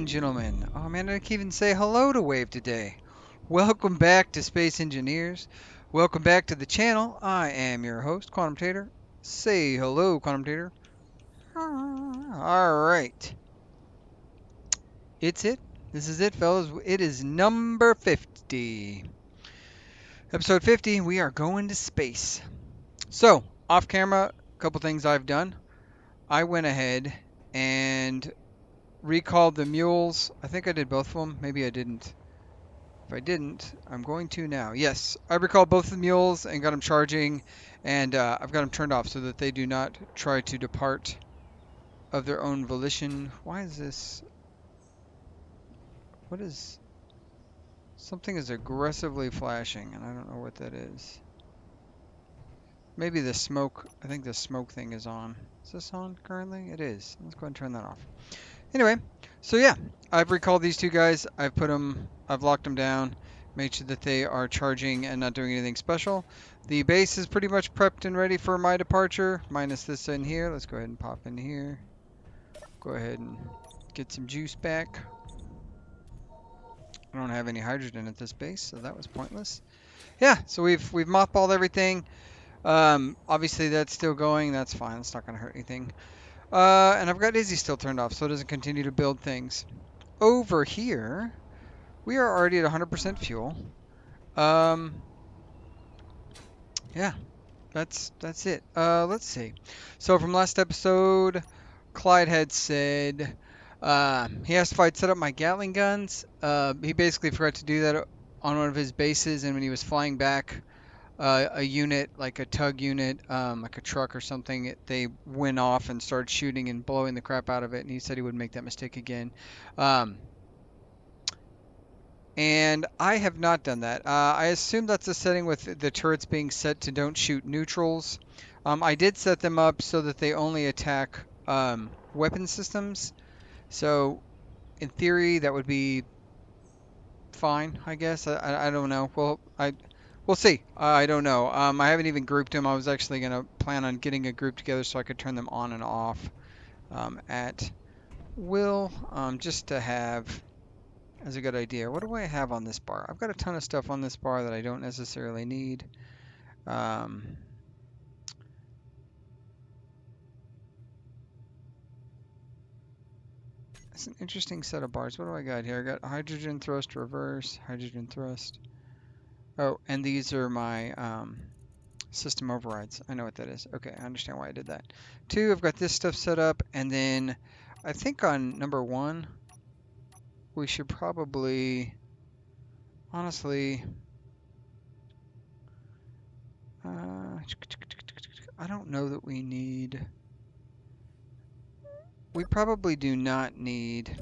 gentlemen. Oh man, I can't even say hello to Wave today. Welcome back to Space Engineers. Welcome back to the channel. I am your host, Quantum Tater. Say hello, Quantum Tater. Alright. It's it. This is it, fellas. It is number 50. Episode 50, we are going to space. So, off camera, a couple things I've done. I went ahead and recalled the mules. I think I did both of them. Maybe I didn't. If I didn't, I'm going to now. Yes, I recalled both of the mules and got them charging, and I've got them turned off so that they do not try to depart of their own volition. Why is this? What is? Something is aggressively flashing, and I don't know what that is. Maybe the smoke. I think the smoke thing is on. Is this on currently? It is. Let's go ahead and turn that off. Anyway, so yeah, I've recalled these two guys. I've locked them down, made sure that they are charging and not doing anything special. The base is pretty much prepped and ready for my departure, minus this in here. Let's go ahead and pop in here. Go ahead and get some juice back. I don't have any hydrogen at this base, so that was pointless. Yeah, so we've mothballed everything. Obviously that's still going. That's fine. It's not going to hurt anything. And I've got Izzy still turned off, so it doesn't continue to build things. Over here, we are already at 100% fuel. Yeah, that's it. Let's see. So from last episode, Clyde had said he asked if I'd set up my Gatling guns. He basically forgot to do that on one of his bases, and when he was flying back a unit, like a tug unit, like a truck or something, they went off and started shooting and blowing the crap out of it, and he said he wouldn't make that mistake again. And I have not done that. I assume that's a setting with the turrets being set to don't shoot neutrals. I did set them up so that they only attack weapon systems. So in theory, that would be fine, I guess. I don't know. We'll see. I don't know. I haven't even grouped them. I was actually going to plan on getting a group together so I could turn them on and off at will, just to have as a good idea. What do I have on this bar? I've got a ton of stuff on this bar that I don't necessarily need. It's an interesting set of bars. What do I got here? I got hydrogen thrust reverse, hydrogen thrust. Oh, and these are my system overrides. I know what that is. Okay, I understand why I did that. 2, I've got this stuff set up, and then I think on number 1, we should probably, honestly, I don't know that we need, we probably do not need,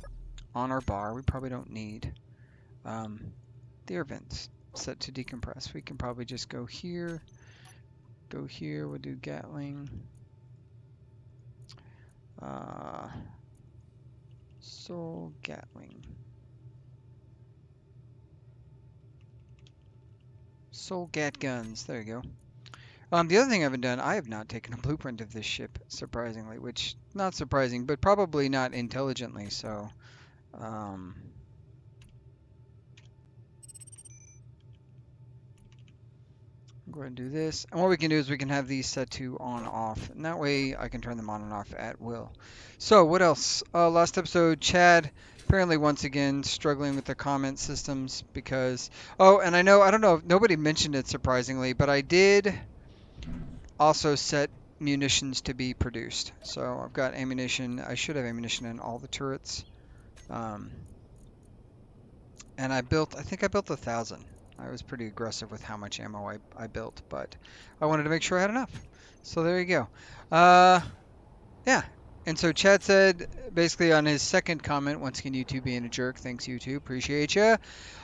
on our bar, we probably don't need the air vents set to decompress. We can probably just go here, we'll do Gatling. Soul Gatling. Soul Gat guns. There you go. The other thing I haven't done, I have not taken a blueprint of this ship, surprisingly, which, not surprising, but probably not intelligently, so, go ahead and do this. And what we can do is we can have these set to on off, and that way I can turn them on and off at will. So what else? Last episode, Chad apparently once again struggling with the comment systems because, oh, and I don't know if nobody mentioned it surprisingly, but I did also set munitions to be produced. So I've got ammunition. I should have ammunition in all the turrets. And I think I built 1,000. I was pretty aggressive with how much ammo I built, but I wanted to make sure I had enough. So there you go. Yeah. And so Chad said, basically on his second comment, once again, YouTube being a jerk. Thanks, YouTube. Appreciate you.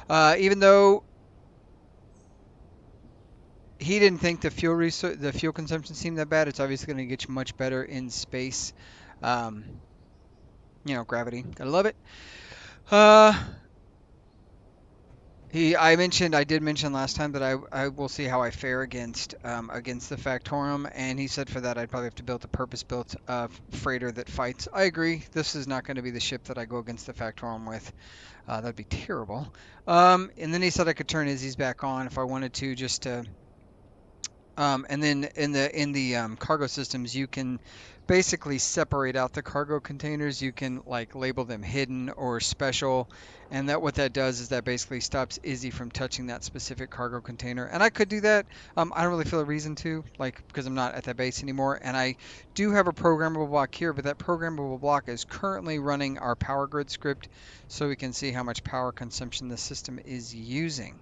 Even though he didn't think the fuel consumption seemed that bad, it's obviously going to get you much better in space. You know, gravity. Gotta love it. I did mention last time that I will see how I fare against the Factorum, and he said for that I'd probably have to build a purpose-built freighter that fights. I agree. This is not going to be the ship that I go against the Factorum with. That'd be terrible. And then he said I could turn Izzy's back on if I wanted to, just to and then in the cargo systems, you can basically separate out the cargo containers. You can like label them hidden or special, and that what that does is that basically stops Izzy from touching that specific cargo container. And I could do that. I don't really feel a reason to, like because I'm not at that base anymore. And I do have a programmable block here, but that programmable block is currently running our power grid script, so we can see how much power consumption the system is using.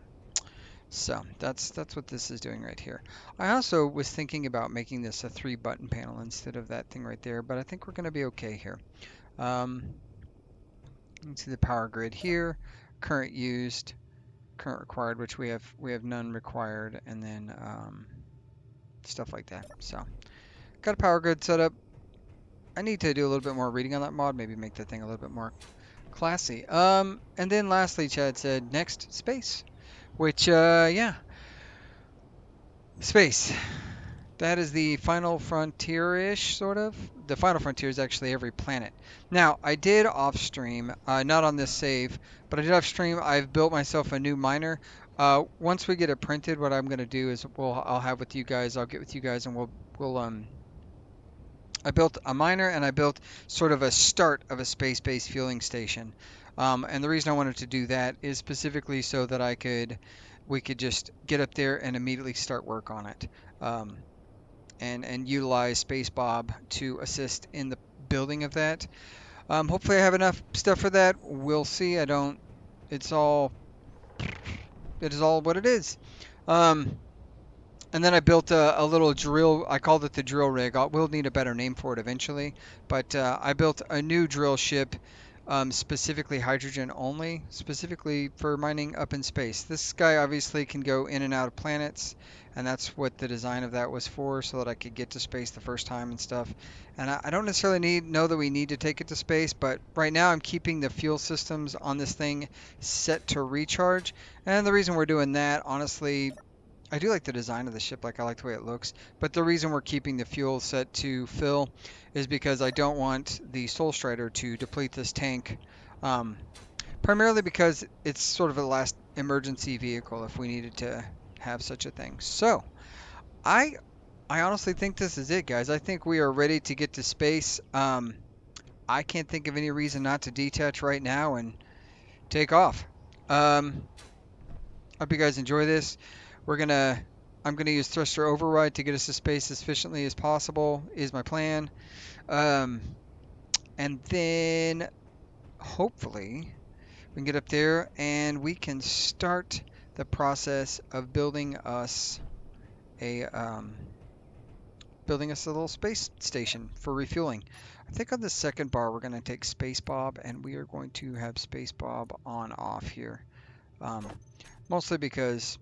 So that's what this is doing right here. I also was thinking about making this a 3 button panel instead of that thing right there, but I think we're going to be okay here. Um, you can see the power grid here, current used, current required, which we have none required, and then stuff like that. So got a power grid set up. I need to do a little bit more reading on that mod, maybe make that thing a little bit more classy. And then lastly, Chad said next space, which yeah, space. That is the final frontier-ish, sort of. The final frontier is actually every planet. Now, I did off-stream, not on this save, but I did off-stream. I've built myself a new miner. Once we get it printed, what I'm going to do is I'll have with you guys. I'll get with you guys, and we'll. I built a miner, and I built sort of a start of a space-based fueling station. And the reason I wanted to do that is specifically so that we could just get up there and immediately start work on it. And utilize Space Bob to assist in the building of that. Hopefully I have enough stuff for that. We'll see. I don't. It's all. It is all what it is. Um, and then I built a little drill. I called it the drill rig. We'll need a better name for it eventually. But I built a new drill ship, specifically hydrogen only, specifically for mining up in space. This guy obviously can go in and out of planets, and that's what the design of that was for, so that I could get to space the first time and stuff. And I don't necessarily know that we need to take it to space, but right now I'm keeping the fuel systems on this thing set to recharge. And the reason we're doing that, honestly, I do like the design of the ship, like I like the way it looks, but the reason we're keeping the fuel set to fill is because I don't want the Soul Strider to deplete this tank, um, primarily because it's sort of a last emergency vehicle if we needed to have such a thing. So, I I honestly think this is it, guys. I think we are ready to get to space. I can't think of any reason not to detach right now and take off. Um, Hope you guys enjoy this. We're gonna, I'm gonna use thruster override to get us to space as efficiently as possible, is my plan. Um, and then hopefully we can get up there and we can start the process of a building us a little space station for refueling. I think on the second bar we're going to take Space Bob, and we are going to have Space Bob on off here. Um, Mostly because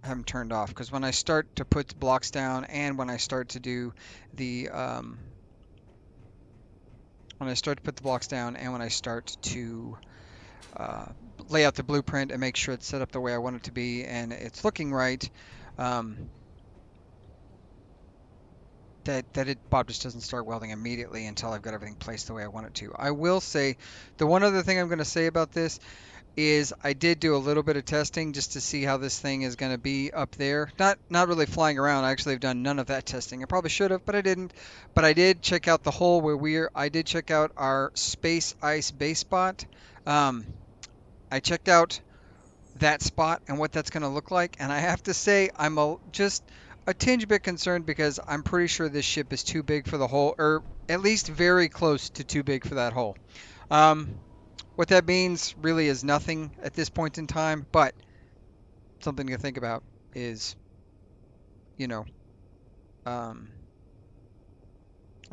I have them turned off, because when I start to put blocks down and when I start to do the when I start to put the blocks down and when I start to uh, lay out the blueprint and make sure it's set up the way I want it to be and it's looking right, um, Bob just doesn't start welding immediately until I've got everything placed the way I want it to. I will say the one other thing I'm going to say about this is I did do a little bit of testing just to see how this thing is going to be up there. Not really flying around. I actually have done none of that testing. I probably should have, but I didn't. But I did check out the hole where I did check out our space ice base spot. Um, I checked out that spot and what that's going to look like, and I have to say just a tinge bit concerned because I'm pretty sure this ship is too big for the hole, or at least very close to too big for that hole. Um, what that means really is nothing at this point in time, but something to think about is, you know, um,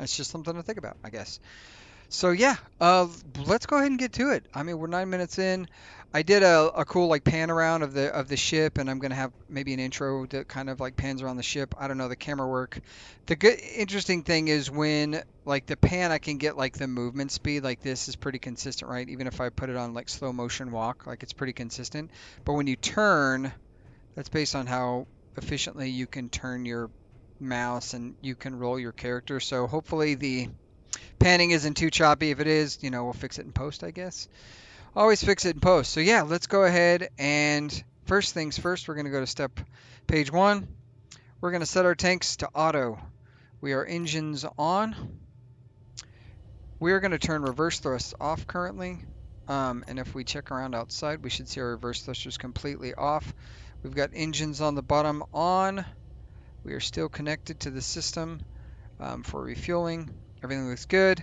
it's just something to think about, I guess. So yeah, let's go ahead and get to it. I mean, we're 9 minutes in. I did a cool like pan around of the ship, and I'm gonna have maybe an intro that kind of like pans around the ship. I don't know the camera work. The good interesting thing is when like the pan, I can get like the movement speed. Like this is pretty consistent, right? Even if I put it on like slow motion walk, like it's pretty consistent. But when you turn, that's based on how efficiently you can turn your mouse and you can roll your character. So hopefully the panning isn't too choppy. If it is, we'll fix it in post, I guess. Always fix it in post. So yeah, let's go ahead and first things first, we're going to go to page 1. We're going to set our tanks to auto. We are engines on. We are going to turn reverse thrust off currently. And if we check around outside, we should see our reverse thrusters completely off. We've got engines on the bottom on. We are still connected to the system for refueling. Everything looks good.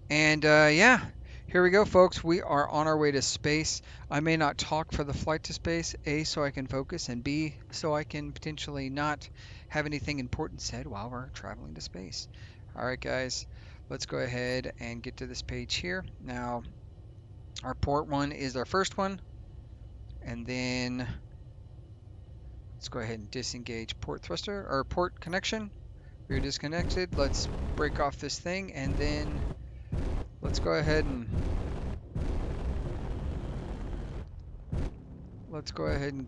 And yeah, here we go, folks. We are on our way to space. I may not talk for the flight to space, A, so I can focus, and B, so I can potentially not have anything important said while we're traveling to space. All right, guys, let's go ahead and get to this page here. Now, our port 1 is our first one, and then let's go ahead and disengage port thruster or port connection. We're disconnected. Let's break off this thing, and then let's go ahead and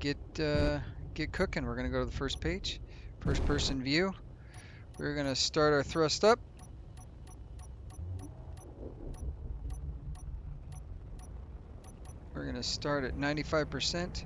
get cooking. We're gonna go to the first page, first person view. We're gonna start our thrust up. We're gonna start at 95%.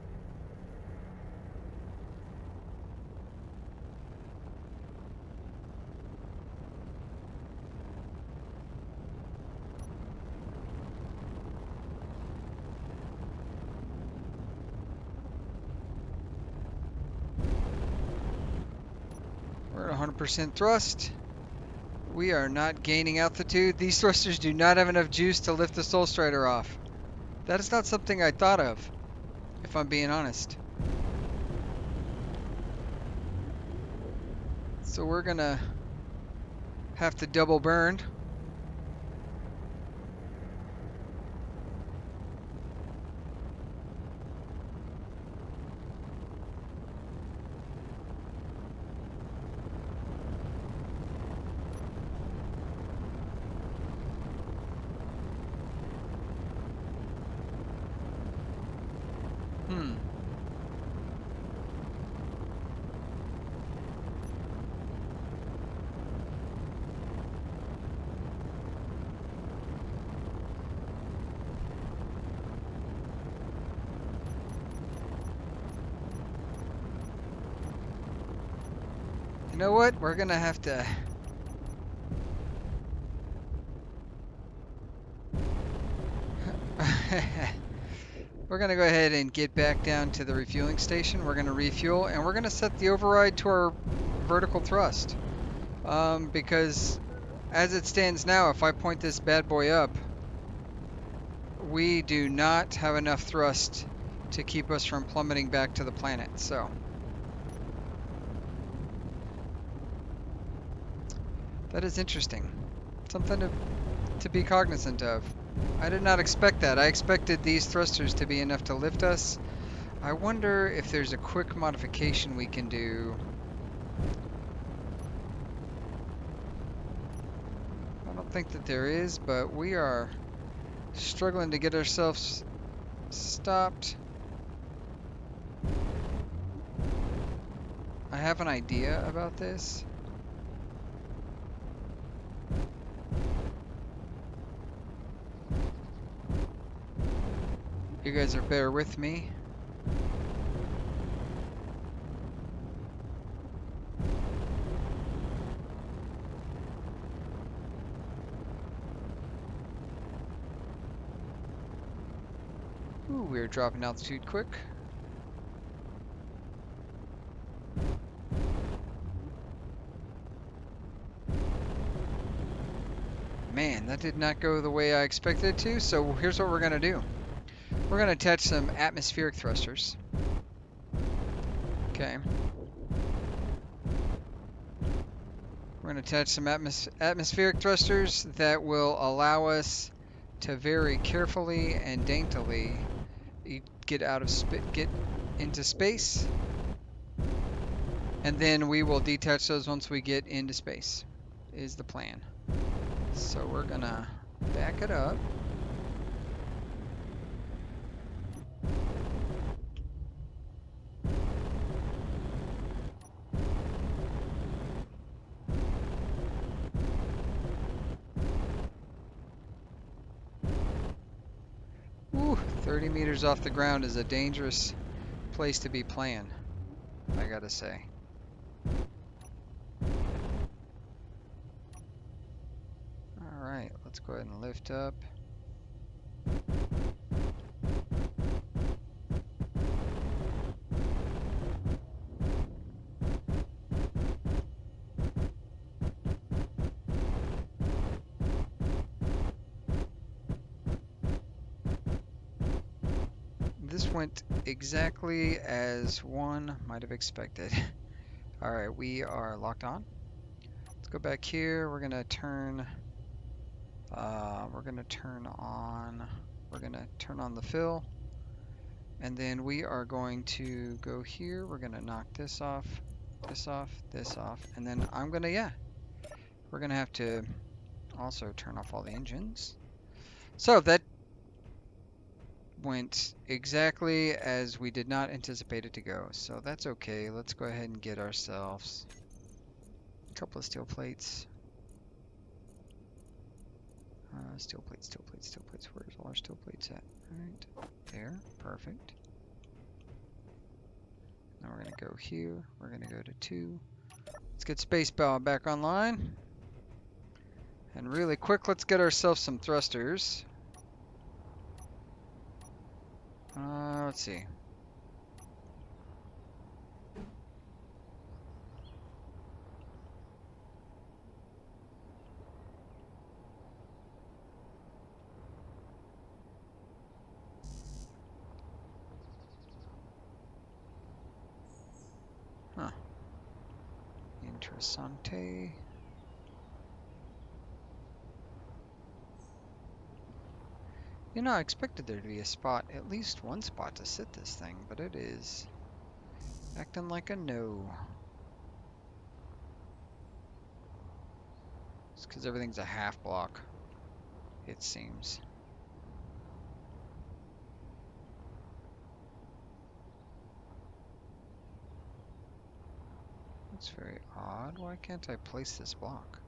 We're at 100% thrust. We are not gaining altitude. These thrusters do not have enough juice to lift the Soul Strider off. That is not something I thought of, if I'm being honest. So we're gonna have to double burn. You know what? We're gonna have to... We're gonna go ahead and get back down to the refueling station. We're gonna refuel, and we're gonna set the override to our vertical thrust. Because as it stands now, if I point this bad boy up, we do not have enough thrust to keep us from plummeting back to the planet. So that is interesting. Something to be cognizant of. I did not expect that. I expected these thrusters to be enough to lift us. I wonder if there's a quick modification we can do. I don't think that there is, but we are struggling to get ourselves stopped. I have an idea about this. You guys are bear with me. Ooh, we're dropping altitude quick. Man, that did not go the way I expected it to, so here's what we're going to do. We're going to attach some atmospheric thrusters. Okay. We're going to attach some atmospheric thrusters that will allow us to very carefully and daintily get into space, and then we will detach those once we get into space, is the plan. So we're gonna back it up. Ooh, 30 meters off the ground is a dangerous place to be playing, I gotta say. Alright, let's go ahead and lift up. This went exactly as one might have expected. Alright, we are locked on. Let's go back here. We're gonna turn on the fill, and then we are going to go here. We're gonna knock this off, this off, this off, and then we're gonna have to also turn off all the engines. So that went exactly as we did not anticipate it to go, so that's okay. Let's go ahead and get ourselves a couple of steel plates. Steel plates. Where's all our steel plates at? Right there. Perfect. Now we're going to go here. We're going to go to 2. Let's get space bow back online. And really quick, let's get ourselves some thrusters. Let's see. Huh. Interessante. You know, I expected there to be a spot, at least one spot to sit this thing, but it is acting like a no. It's because everything's a half block, it seems. That's very odd. Why can't I place this block?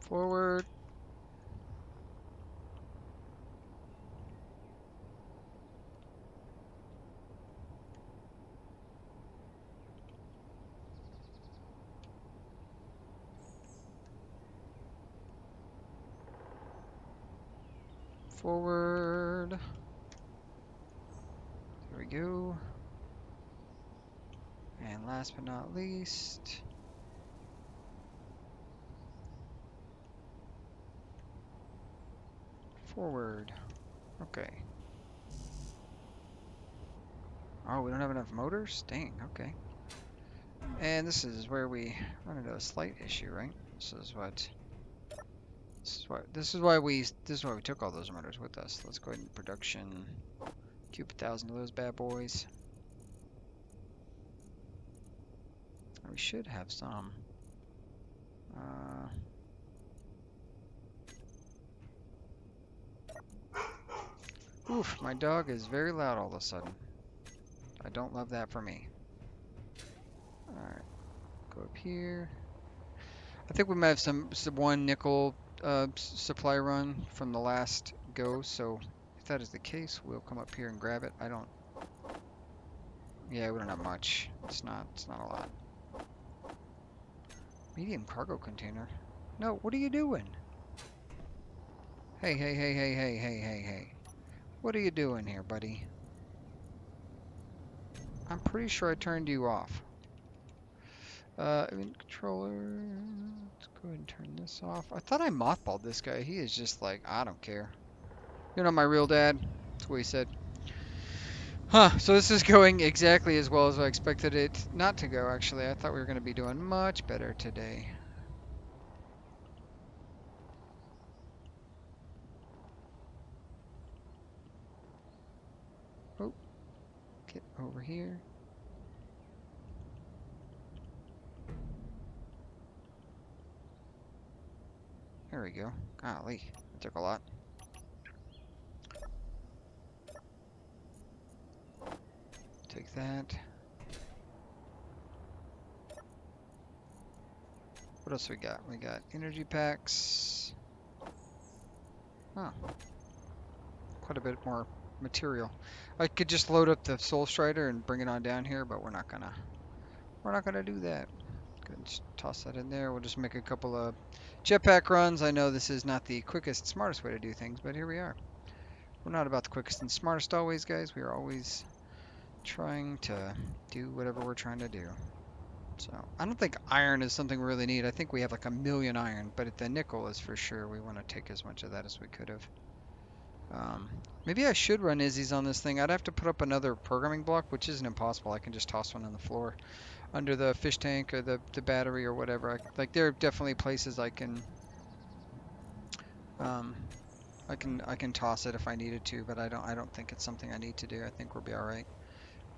Forward. Forward. There we go. And last but not least, forward. Okay. Oh, we don't have enough motors? Dang, okay. And this is where we run into a slight issue, right? This is why we took all those motors with us. Let's go ahead and production cube 1,000 of those bad boys. We should have some. Oof, my dog is very loud all of a sudden. I don't love that for me. Alright, go up here. I think we might have some one nickel supply run from the last go, so if that is the case, we'll come up here and grab it. I don't. Yeah, we don't have much. It's not a lot. Medium cargo container. No, what are you doing? Hey, hey, hey, hey, hey, hey, hey, hey. What are you doing here, buddy? I'm pretty sure I turned you off. Event controller. Let's go ahead and turn this off. I thought I mothballed this guy. He is just like, I don't care. You're not my real dad. That's what he said. Huh, so this is going exactly as well as I expected it not to go, actually. I thought we were going to be doing much better today. Oh, get over here. There we go. Golly, that took a lot. Take that. What else we got? We got energy packs. Huh. Quite a bit more material. I could just load up the Soul Strider and bring it on down here, but we're not gonna do that. Go ahead and just toss that in there. We'll just make a couple of jetpack runs. I know this is not the quickest, smartest way to do things, but here we are. We're not about the quickest and smartest always, guys. We are always trying to do whatever we're trying to do. So I don't think iron is something we really need. I think we have like 1,000,000 iron, but the nickel is for sure. We want to take as much of that as we could have. Maybe I should run Izzy's on this thing. I'd have to put up another programming block, which isn't impossible. I can just toss one on the floor under the fish tank or the battery or whatever. Like there are definitely places I can I can toss it if I needed to, but I don't think it's something I need to do. I think we'll be all right.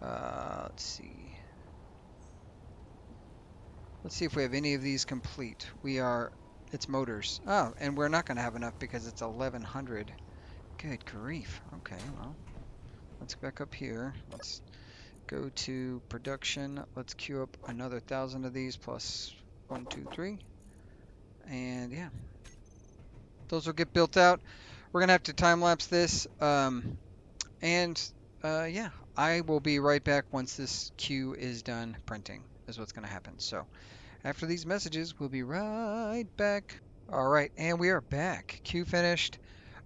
Let's see. Let's see if we have any of these complete. It's motors. Oh, and we're not going to have enough because it's 1,100. Good grief. Okay, well, let's back up here. Let's go to production. Let's queue up another 1,000 of these plus 1, 2, 3. And yeah, those will get built out. We're going to have to time lapse this. Yeah, I will be right back once this queue is done printing, is what's going to happen. So after these messages, we'll be right back. All right, and we are back. Queue finished.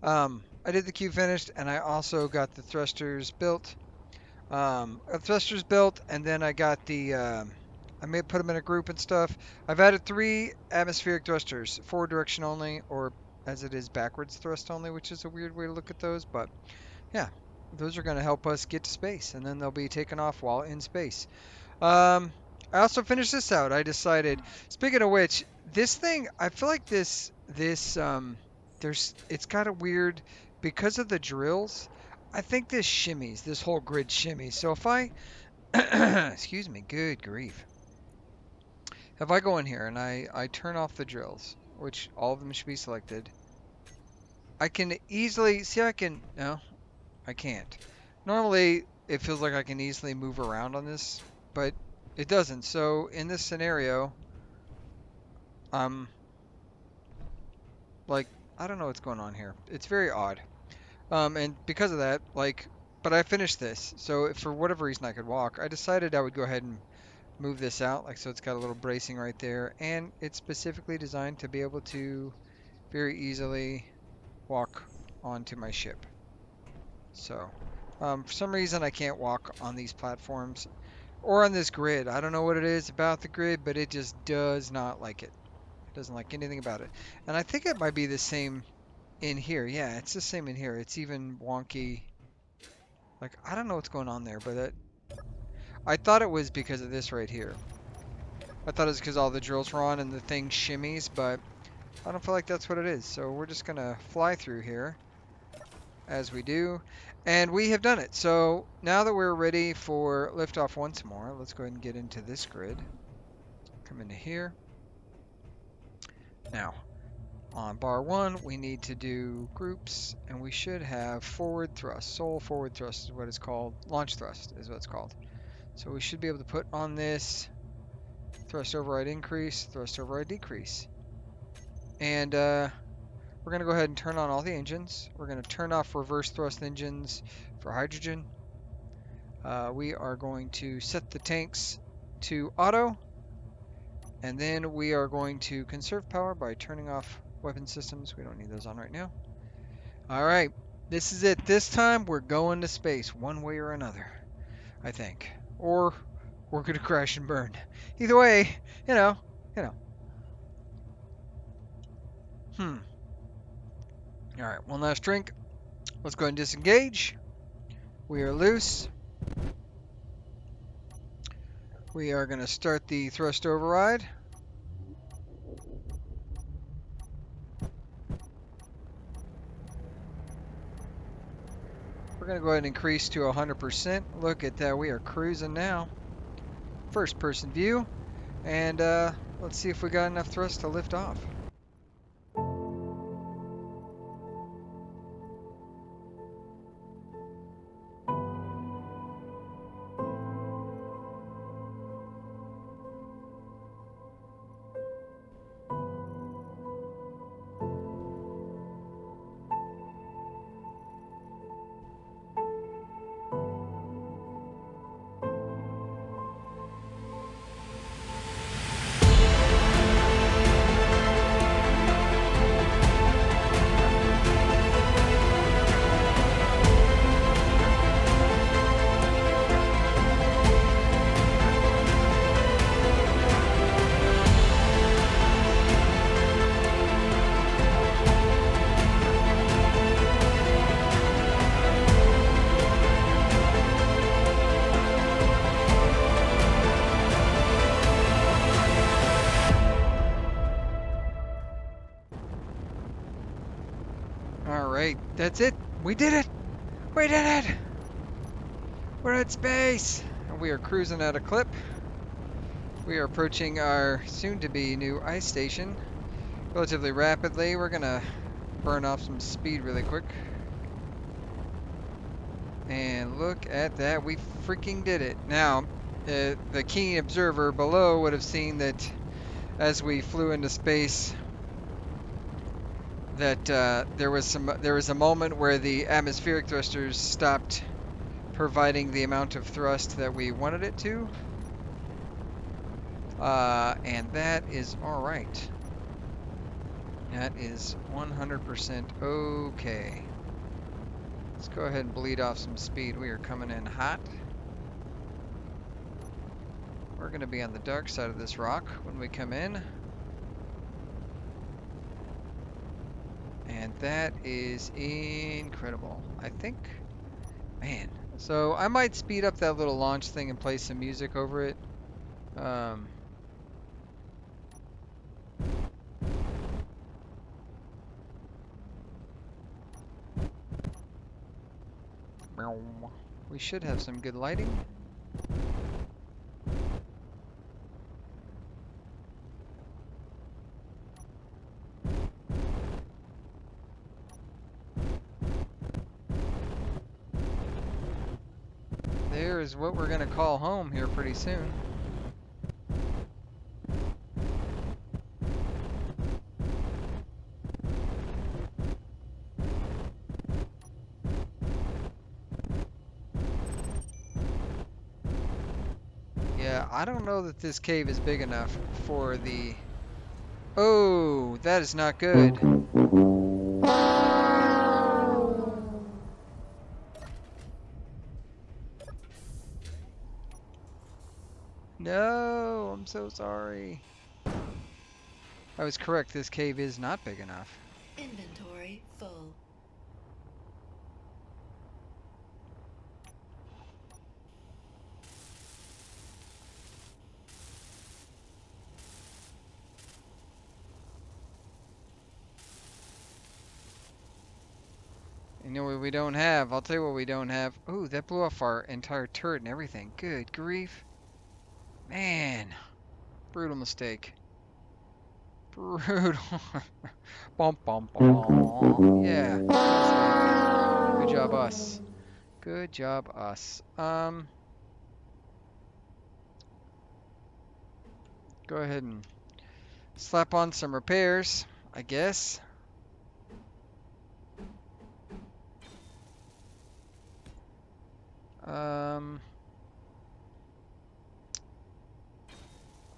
I did the queue finished, and I also got the thrusters built. Thrusters built, and then I got the. I may put them in a group and stuff. I've added 3 atmospheric thrusters, forward direction only, or as it is backwards thrust only, which is a weird way to look at those, but yeah, those are going to help us get to space, and then they'll be taken off while in space. I also finished this out. I decided, speaking of which, this thing, I feel like it's got a weird, because of the drills, I think this whole grid shimmies. So if I, excuse me, good grief. If I go in here and I turn off the drills, which all of them should be selected, I can easily, see no, I can't. Normally, it feels like I can easily move around on this, but it doesn't. So in this scenario, like, I don't know what's going on here. It's very odd. And because of that, but I finished this. So if for whatever reason I could walk, I decided I would go ahead and move this out. Like, so it's got a little bracing right there. And it's specifically designed to be able to very easily walk onto my ship. So, for some reason I can't walk on these platforms or on this grid. I don't know what it is about the grid, but it just does not like it. It doesn't like anything about it. And I think it might be the same in here. Yeah, it's the same in here. It's even wonky. Like, I don't know what's going on there, but I thought it was because of this right here. I thought it was because all the drills were on and the thing shimmies, but I don't feel like that's what it is. So we're just going to fly through here as we do. And we have done it. So now that we're ready for liftoff once more, let's go ahead and get into this grid. Come into here. Now, on bar 1, we need to do groups, and we should have forward thrust. Sole forward thrust is what it's called. Launch thrust is what it's called. So we should be able to put on this thrust override increase, thrust override decrease. And We're going to go ahead and turn on all the engines. We're going to turn off reverse thrust engines for hydrogen. We are going to set the tanks to auto, and then we are going to conserve power by turning off weapon systems. We don't need those on right now. All right, this is it. This time we're going to space one way or another, I think. Or we're going to crash and burn. Either way, you know. All right, one last drink. Let's go ahead and disengage. We are loose. We are going to start the thrust override. We're going to go ahead and increase to 100%. Look at that. We are cruising now. First person view. And let's see if we got enough thrust to lift off. Alright, that's it. We did it! We did it! We're at space! And we are cruising at a clip. We are approaching our soon-to-be new ice station relatively rapidly. We're gonna burn off some speed really quick. And look at that, we freaking did it. Now, the keen observer below would have seen that as we flew into space, that there was a moment where the atmospheric thrusters stopped providing the amount of thrust that we wanted it to, and that is all right. That is 100% okay. Let's go ahead and bleed off some speed. We are coming in hot. We're going to be on the dark side of this rock when we come in. And that is incredible. I think, man. So I might speed up that little launch thing and play some music over it. We should have some good lighting. There is what we're going to call home here pretty soon. Yeah, I don't know that this cave is big enough for the... Oh, that is not good. No, I'm so sorry. I was correct, this cave is not big enough. Inventory full. You know what we don't have? I'll tell you what we don't have. Ooh, that blew off our entire turret and everything. Good grief. Man. Brutal mistake. Brutal. Bum, bum, bum. Yeah. Good job, us. Good job, us. Go ahead and slap on some repairs, I guess.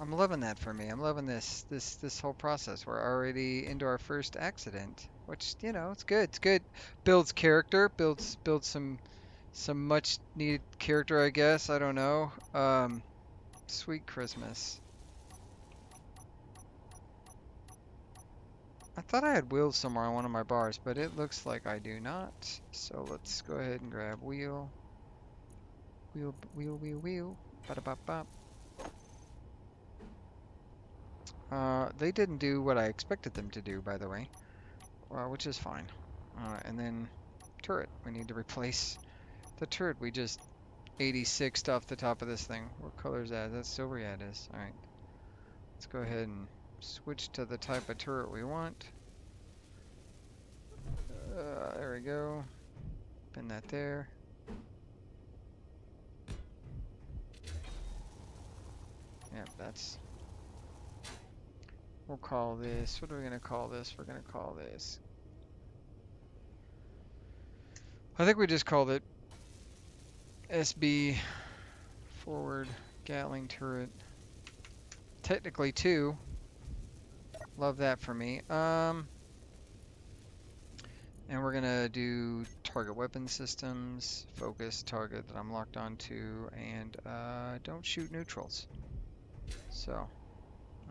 I'm loving that for me. I'm loving this whole process. We're already into our first accident, which, you know, it's good. It's good. Builds character, builds some much needed character, I guess. I don't know. Sweet Christmas. I thought I had wheels somewhere on one of my bars, but it looks like I do not. So let's go ahead and grab wheel. Wheel, wheel, wheel, wheel. Ba-da-ba-ba. They didn't do what I expected them to do, by the way, which is fine. And then turret. We need to replace the turret. We just 86'd off the top of this thing. What color is that? That's silver? Yeah, it is. Alright. Let's go ahead and switch to the type of turret we want. There we go. Pin that there. Yeah, that's... We'll call this... What are we going to call this? We're going to call this... I think we just called it SB forward Gatling turret. Technically two. Love that for me. And we're gonna do target weapon systems, focus target that I'm locked onto, and don't shoot neutrals. So,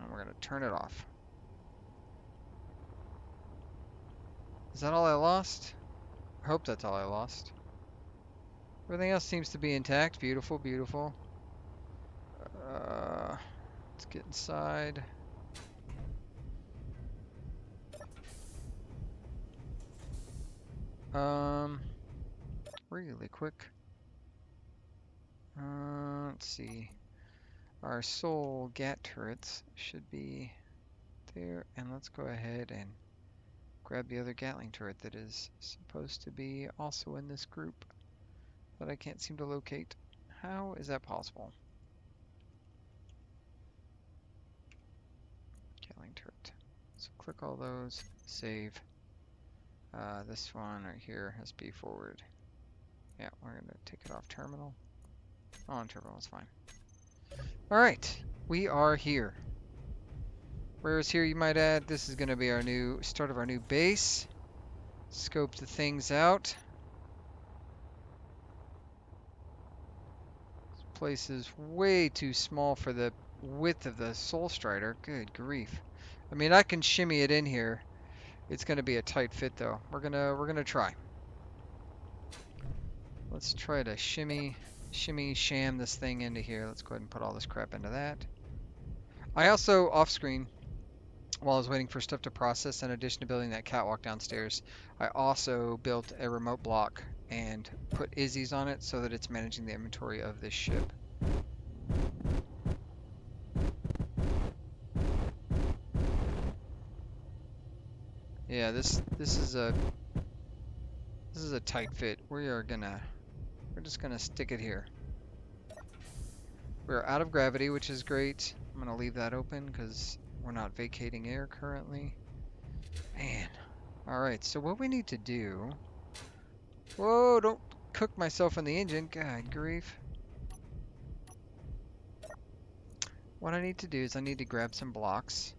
and we're gonna turn it off. Is that all I lost? I hope that's all I lost. Everything else seems to be intact. Beautiful, beautiful. Let's get inside. Really quick. Let's see. Our sole GAT turrets should be there, and let's go ahead and grab the other Gatling turret that is supposed to be also in this group that I can't seem to locate. How is that possible? Gatling turret. So click all those, save. This one right here has to be forward. Yeah, we're gonna take it off terminal. On terminal is fine. All right, we are here. Where is here, you might add? This is gonna be our new start of our new base. Scope the things out. This place is way too small for the width of the Soul Strider. Good grief. I mean, I can shimmy it in here. It's gonna be a tight fit though. We're gonna try. Let's try to shimmy sham this thing into here. Let's go ahead and put all this crap into that. I also, off screen, while I was waiting for stuff to process, in addition to building that catwalk downstairs, I also built a remote block and put Izzy's on it so that it's managing the inventory of this ship. Yeah, this is a tight fit. We're just gonna stick it here. We're out of gravity, which is great. I'm gonna leave that open because we're not vacating air currently. Man. Alright, so what we need to do... Whoa, don't cook myself in the engine. God grief. What I need to do is I need to grab some blocks.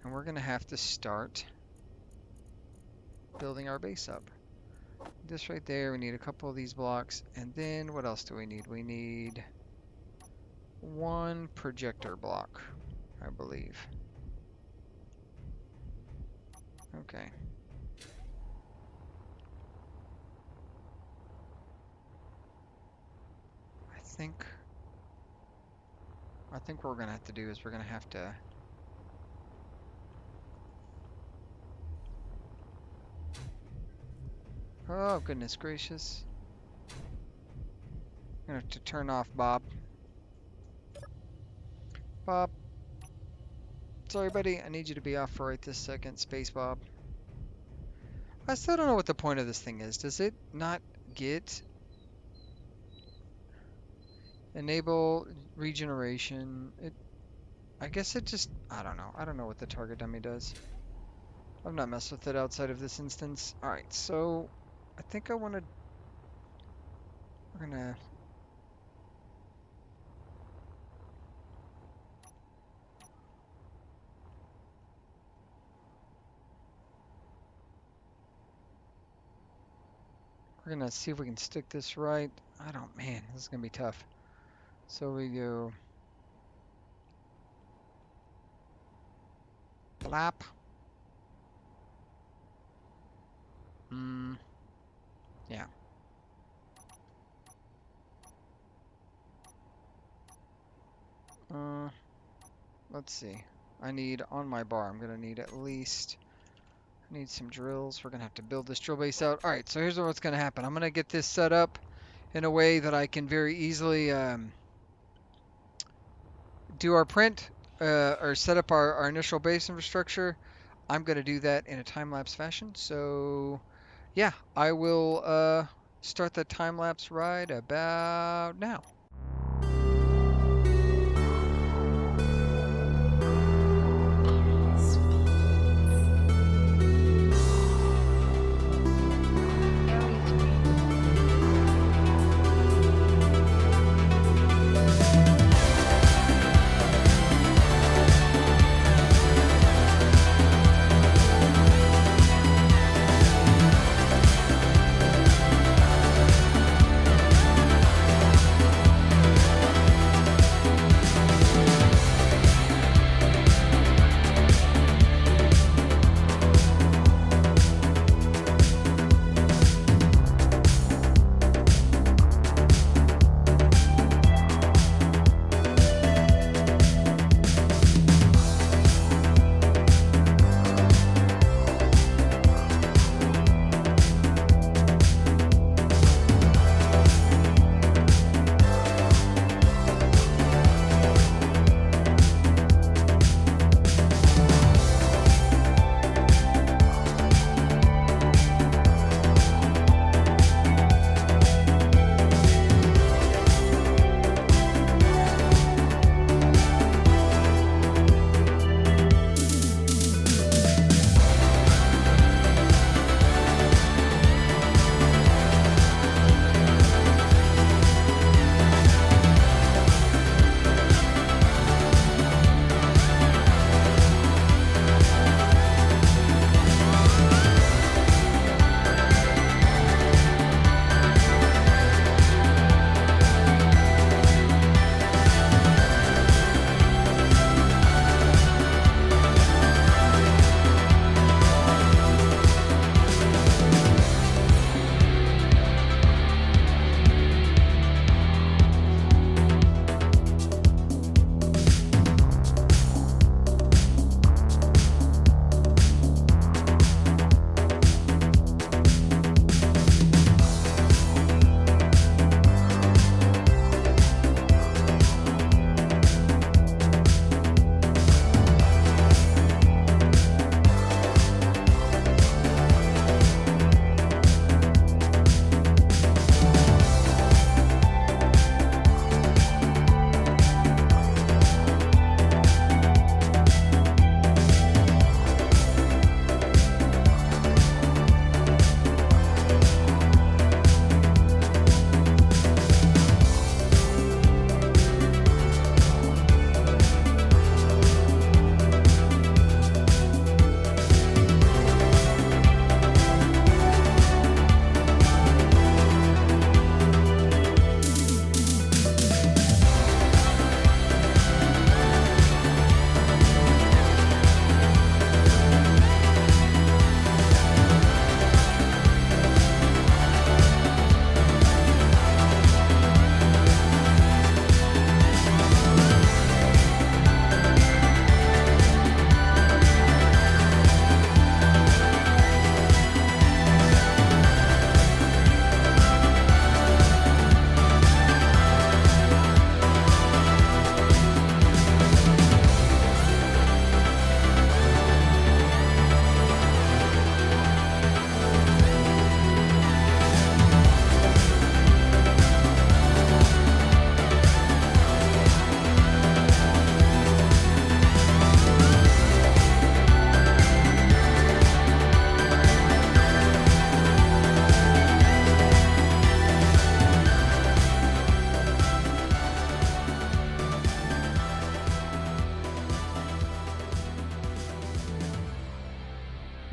And we're gonna have to start building our base up. This right there, we need a couple of these blocks. And then what else do we need? We need one projector block, I believe. Okay. I think what we're gonna have to do is we're gonna have to oh goodness gracious. I'm gonna have to turn off Bob. Bob. Sorry buddy, I need you to be off for right this second. Space Bob. I still don't know what the point of this thing is. Does it not get enable regeneration? I guess it just, I don't know. I don't know what the target dummy does. I've not messed with it outside of this instance. Alright, so I think we're gonna We're gonna see if we can stick this right. I don't, man, this is gonna be tough. So we go flap. Yeah. Uh, let's see. I need on my bar. I'm gonna need at least. I need some drills. We're gonna have to build this drill base out. All right. So here's what's gonna happen. I'm gonna get this set up in a way that I can very easily do our print or set up our initial base infrastructure. I'm gonna do that in a time-lapse fashion. So yeah, I will start the time-lapse right about now.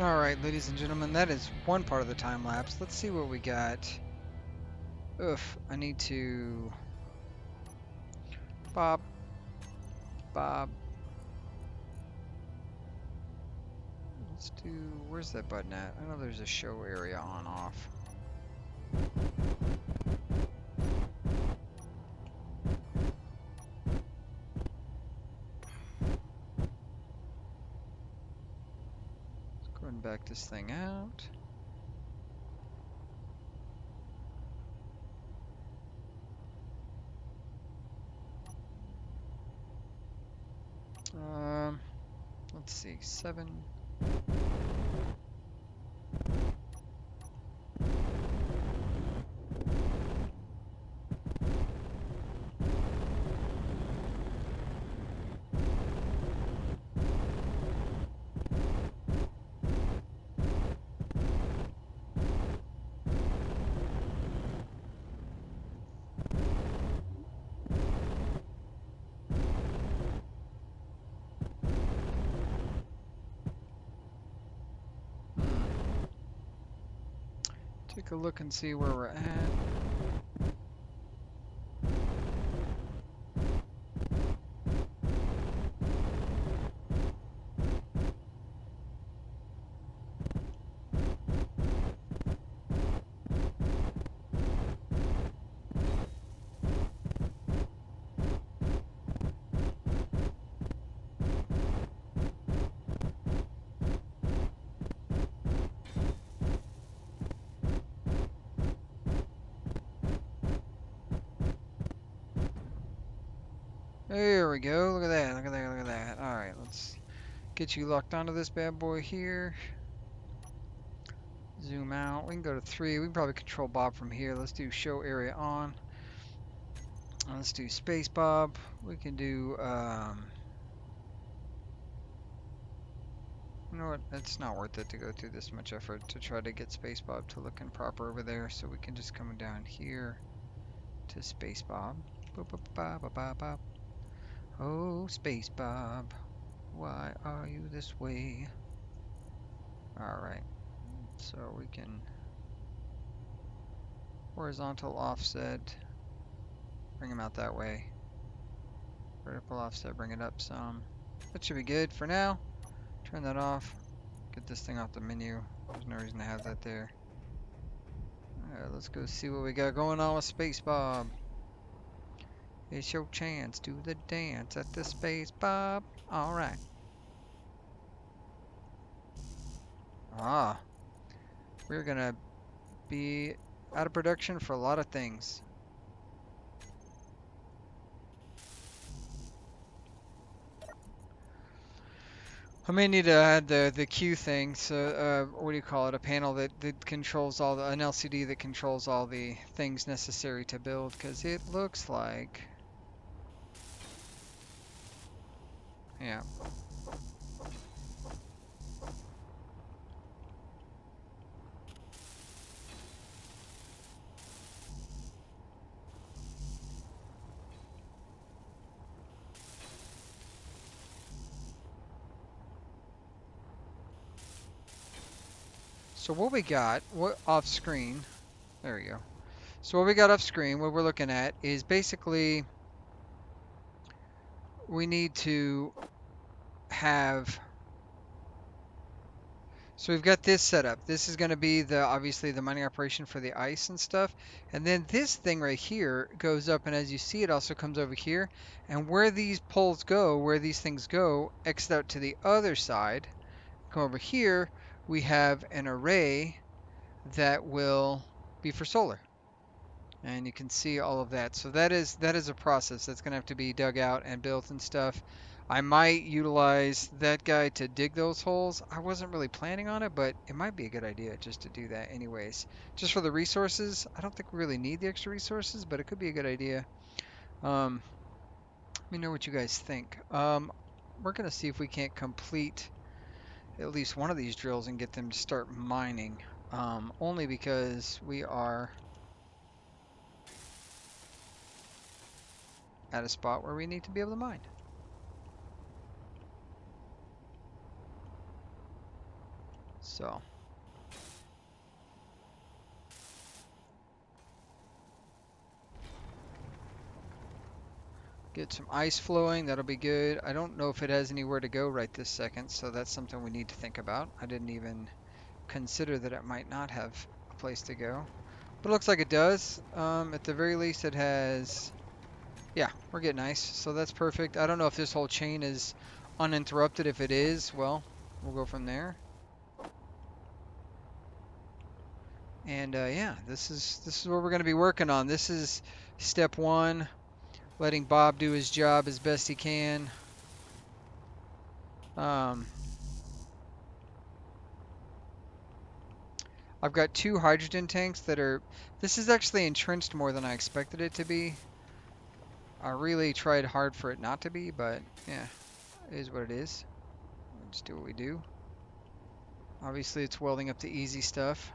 All right, ladies and gentlemen, that is one part of the time lapse. Let's see what we got. Oof, I need to Bob, Bob. Let's do, where's that button at? I know there's a show area on off. Let's go ahead and back this thing out. Let's see, 7. Take a look and see where we're at. There we go. Look at that. Look at that. Look at that. All right, let's get you locked onto this bad boy here. Zoom out. We can go to 3. We can probably control Bob from here. Let's do show area on. Let's do space Bob. We can do, you know what? It's not worth it to go through this much effort to try to get space Bob to looking proper over there. So we can just come down here to space Bob. Boop, boop, bob, bob, bob, bob. Oh, space Bob, why are you this way? All right. So we can horizontal offset, bring him out that way. Vertical offset, bring it up some. That should be good for now. Turn that off. Get this thing off the menu. There's no reason to have that there. Alright, let's go see what we got going on with Space Bob. It's your chance. Do the dance at the Space Bob. Alright. Ah. We're gonna be out of production for a lot of things. I may need to add the Q thing, so what do you call it? A panel that controls all the, an LCD that controls all the things necessary to build, because it looks like, yeah. So what we got, what off screen, there we go. So what we got off screen, what we're looking at is basically we need to have, so we've got this set up. This is going to be the, obviously the mining operation for the ice and stuff. And then this thing right here goes up, and as you see, it also comes over here. And where these poles go, where these things go, exit out to the other side. Come over here, we have an array that will be for solar. And you can see all of that. So that is a process that's going to have to be dug out and built and stuff. I might utilize that guy to dig those holes. I wasn't really planning on it, but it might be a good idea just to do that anyways. Just for the resources. I don't think we really need the extra resources, but it could be a good idea. Let me know what you guys think. We're going to see if we can't complete at least one of these drills and get them to start mining. Only because we are at a spot where we need to be able to mine. So get some ice flowing, that'll be good. I don't know if it has anywhere to go right this second, so that's something we need to think about. I didn't even consider that it might not have a place to go. But it looks like it does. At the very least it has, yeah, we're getting ice, so that's perfect. I don't know if this whole chain is uninterrupted. If it is, well, we'll go from there. And yeah, this is what we're going to be working on. This is step one, letting Bob do his job as best he can. Um, I've got 2 hydrogen tanks that are, this is actually entrenched more than I expected it to be. I really tried hard for it not to be, but yeah, it is what it is. We'll just do what we do. Obviously it's welding up the easy stuff.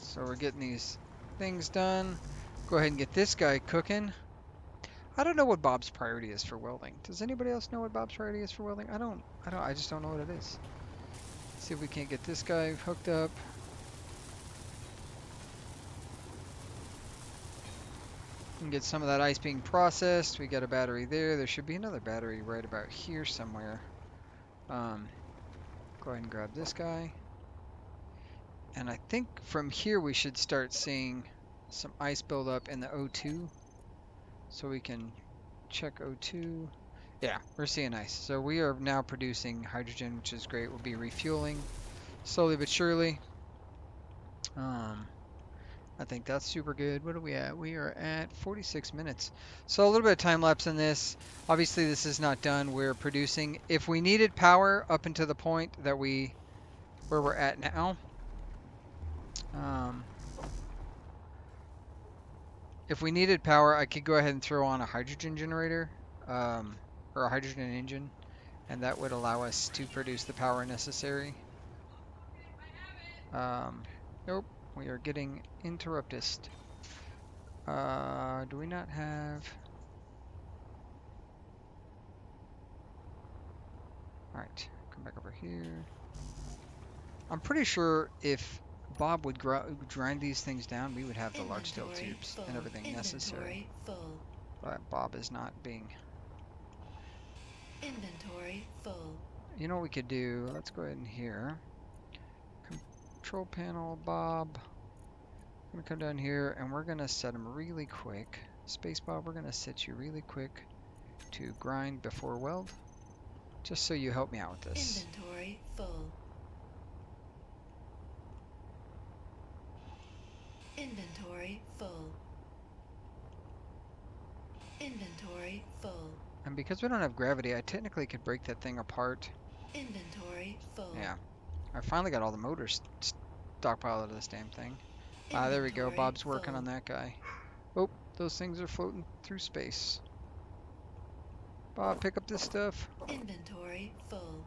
So we're getting these things done. Go ahead and get this guy cooking. I don't know what Bob's priority is for welding. Does anybody else know what Bob's priority is for welding? I just don't know what it is. See if we can't get this guy hooked up. And get some of that ice being processed. We got a battery there. There should be another battery right about here somewhere. Go ahead and grab this guy. And I think from here we should start seeing some ice build up in the O2. So we can check O2. Yeah, we're seeing ice. So we are now producing hydrogen, which is great. We'll be refueling slowly but surely. I think that's super good. What are we at? We are at 46 minutes. So a little bit of time lapse in this. Obviously this is not done. We're producing. If we needed power up until the point that where we're at now, um, if we needed power, I could go ahead and throw on a hydrogen generator, or a hydrogen engine, and that would allow us to produce the power necessary. Nope, we are getting interrupted. Do we not have... Alright, come back over here. I'm pretty sure if Bob would grind these things down, we would have the large steel Inventory tubes full. and everything necessary. Inventory full. But Bob is not being... Inventory full. You know what we could do? Let's go ahead and here. Control panel, Bob. I'm gonna come down here and we're gonna set him really quick. Space Bob, we're gonna set you really quick to grind before weld. Just so you help me out with this. Inventory full. Inventory full. Inventory full. And because we don't have gravity, I technically could break that thing apart. Inventory full. Yeah. I finally got all the motors stockpiled out of this damn thing. Ah, there we go. Inventory Bob's working full. on that guy. Oh, those things are floating through space. Bob, pick up this stuff. Inventory full.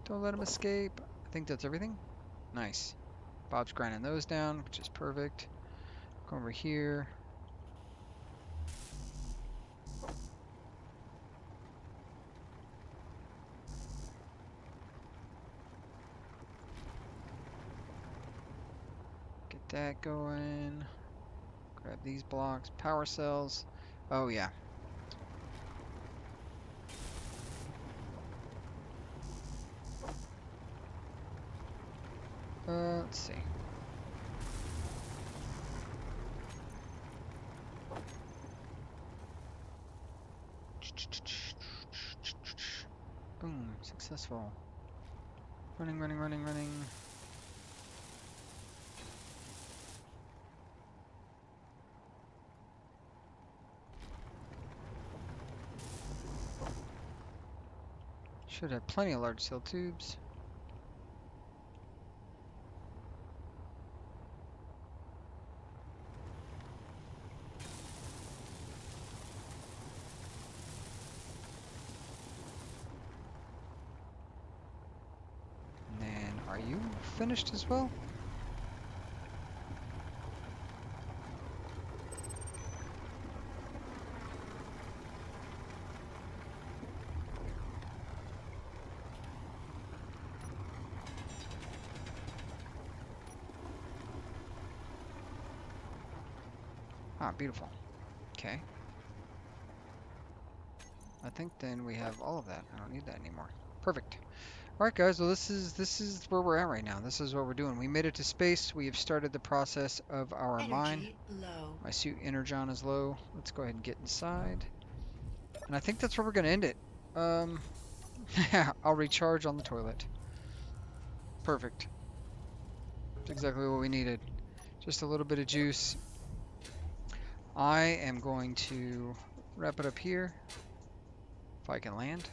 Don't let him escape. I think that's everything. Nice. Bob's grinding those down, which is perfect. Come over here. Get that going. Grab these blocks. Power cells. Oh, yeah. Let's see. Boom. Successful. Running, running, running, running. Should have plenty of large steel tubes. And then, are you finished as well. Ah, beautiful. Okay. I think then we have all of that. I don't need that anymore. Perfect. All right, guys. Well, this is where we're at right now. This is what we're doing. We made it to space. We have started the process of our mine. Energy low. My suit energon is low. Let's go ahead and get inside. And I think that's where we're gonna end it. Um, yeah, I'll recharge on the toilet. Perfect. That's exactly what we needed. Just a little bit of juice. I am going to wrap it up here. If I can land.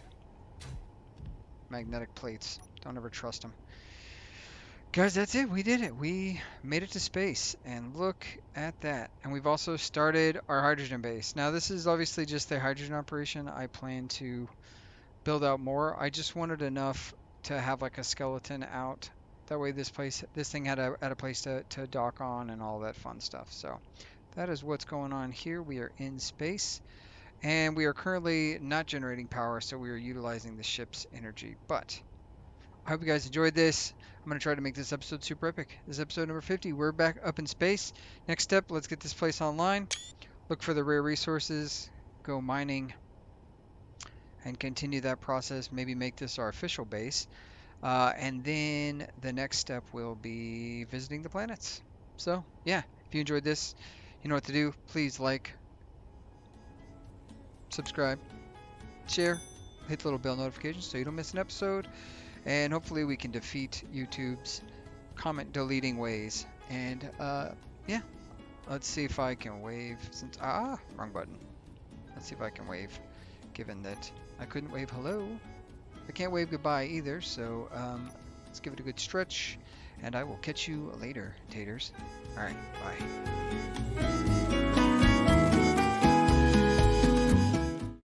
Magnetic plates. Don't ever trust them. Guys, that's it. We did it. We made it to space. And look at that. And we've also started our hydrogen base. Now, this is obviously just a hydrogen operation. I plan to build out more. I just wanted enough to have like a skeleton out. That way this thing had a place to dock on and all that fun stuff. So that is what's going on here. We are in space. And we are currently not generating power, so we are utilizing the ship's energy. But I hope you guys enjoyed this. I'm going to try to make this episode super epic. This is episode number 50. We're back up in space. Next step, let's get this place online. Look for the rare resources. Go mining. And continue that process. Maybe make this our official base. And then the next step will be visiting the planets. So, yeah. If you enjoyed this, you know what to do. Please like, subscribe, share, hit the little bell notification so you don't miss an episode, and hopefully we can defeat YouTube's comment deleting ways. And yeah, let's see if I can wave since wrong button. Let's see if I can wave, given that I couldn't wave hello. I can't wave goodbye either, so let's give it a good stretch, and I will catch you later, taters. All right, bye.